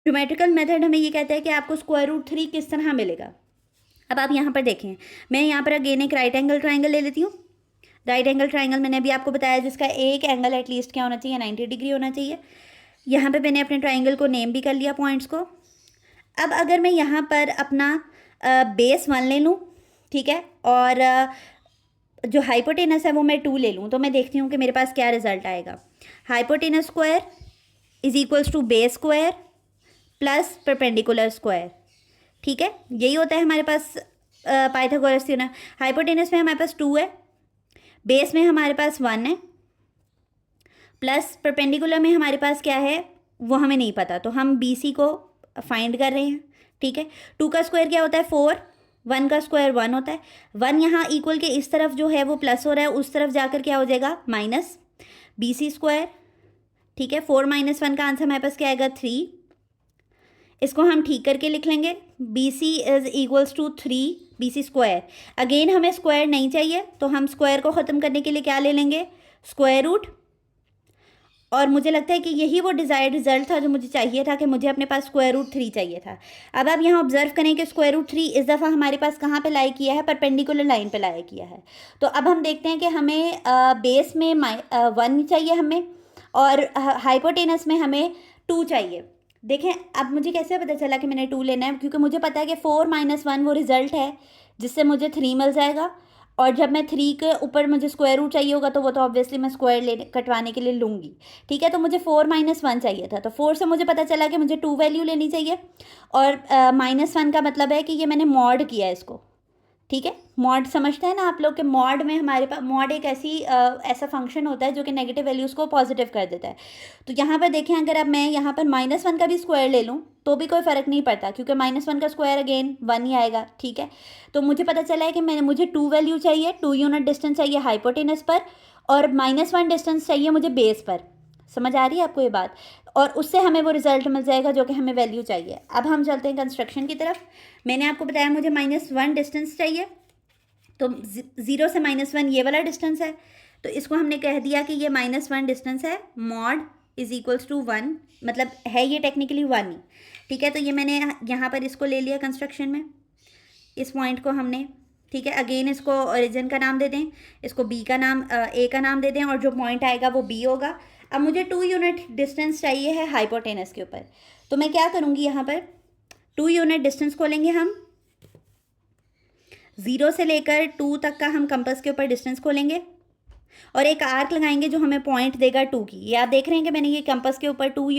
Geometrical method हमें ये कहता है कि आपको स्क्वायर रूट 3 किस तरह मिलेगा। अब आप यहाँ पर देखें, मैं यहाँ पर अगेन एक राइट एंगल ट्राइंगल ले लेती हूँ। राइट एंगल ट्राइंगल मैंने अभी आपको बताया जिसका एक एंगल एटलीस्ट क्या होना चाहिए, 90 डिग्री होना चाहिए। यहाँ पे मैंने अपने ट्राइंगल को नेम भी कर लिया पॉइंट्स को। अब अगर मैं यहाँ पर अपना बेस 1 ले लूँ, ठीक है, और जो हाइपोटेनस है वो मैं 2 ले लूँ, तो मैं देखती हूँ कि मेरे पास क्या रिजल्ट आएगा। Hypotenuse square is equals to base square plus perpendicular square, ठीक है, यही होता है हमारे पास पाइथागोरस थ्योरम। हाइपोटेनस में हमारे पास 2 है, बेस में हमारे पास 1 है, प्लस परपेंडिकुलर में हमारे पास क्या है वो हमें नहीं पता, तो हम बी सी को फाइंड कर रहे हैं, ठीक है। 2 का स्क्वायर क्या होता है 4, 1 का स्क्वायर 1 होता है। 1 यहाँ इक्वल के इस तरफ जो है वो प्लस हो रहा है, उस तरफ जाकर क्या हो जाएगा माइनस, बी सी स्क्वायर, ठीक है। 4 - 1 का आंसर हमारे पास क्या आएगा 3। इसको हम ठीक करके लिख लेंगे, B C is equals to 3 B C square. Again हमें स्क्वायर नहीं चाहिए, तो हम स्क्वायर को ख़त्म करने के लिए क्या ले लेंगे, स्क्वायर रूट। और मुझे लगता है कि यही वो डिज़ायर्ड रिजल्ट था जो मुझे चाहिए था, कि मुझे अपने पास स्क्वायर रूट 3 चाहिए था। अब आप यहाँ ऑब्जर्व करें कि स्क्वायर रूट 3 इस दफ़ा हमारे पास कहाँ पे लाई किया है, परपेंडिकुलर लाइन पे लाई किया है। तो अब हम देखते हैं कि हमें बेस में 1 चाहिए हमें, और हाइपोटेनस में हमें 2 चाहिए। देखें अब मुझे कैसे पता चला कि मैंने 2 लेना है, क्योंकि मुझे पता है कि 4 - 1 वो रिजल्ट है जिससे मुझे 3 मिल जाएगा। और जब मैं 3 के ऊपर मुझे स्क्वायर रूट चाहिए होगा तो वो तो ऑब्वियसली मैं स्क्वायर ले कटवाने के लिए लूँगी, ठीक है। तो मुझे 4 - 1 चाहिए था, तो 4 से मुझे पता चला कि मुझे 2 वैल्यू लेनी चाहिए, और -1 का मतलब है कि ये मैंने मॉड किया है इसको, ठीक है। मॉड समझते हैं ना आप लोग, के मॉड में हमारे पास मॉड एक ऐसा फंक्शन होता है जो कि नेगेटिव वैल्यूज़ को पॉजिटिव कर देता है। तो यहाँ पर देखें, अगर अब मैं यहाँ पर -1 का भी स्क्वायर ले लूँ तो भी कोई फ़र्क नहीं पड़ता, क्योंकि -1 का स्क्वायर अगेन 1 ही आएगा, ठीक है। तो मुझे पता चला है कि मुझे 2 वैल्यू चाहिए, 2 यूनिट डिस्टेंस चाहिए हाइपोटेनस पर, और -1 डिस्टेंस चाहिए मुझे बेस पर। समझ आ रही है आपको ये बात, और उससे हमें वो रिजल्ट मिल जाएगा जो कि हमें वैल्यू चाहिए। अब हम चलते हैं कंस्ट्रक्शन की तरफ। मैंने आपको बताया मुझे -1 डिस्टेंस चाहिए, तो 0 से -1 ये वाला डिस्टेंस है, तो इसको हमने कह दिया कि ये -1 डिस्टेंस है, मॉड इज इक्वल्स टू 1, मतलब है ये टेक्निकली 1 ही, ठीक है। तो ये मैंने यहाँ पर इसको ले लिया कंस्ट्रक्शन में, इस पॉइंट को हमने, ठीक है। अगेन इसको ओरिजिन का नाम दे दें, इसको बी का नाम ए का नाम दे दें, और जो पॉइंट आएगा वो बी होगा। अब मुझे 2 यूनिट डिस्टेंस चाहिए है हाइपोटेनस के ऊपर, तो मैं क्या करूँगी, यहाँ पर 2 यूनिट डिस्टेंस को लेंगे हम, 0 से लेकर 2 तक का हम कंपास के ऊपर डिस्टेंस को लेंगे, और एक आर्क लगाएंगे जो हमें पॉइंट देगा 2 की। ये आप देख रहे हैं कि मैंने ये कंपास के ऊपर 2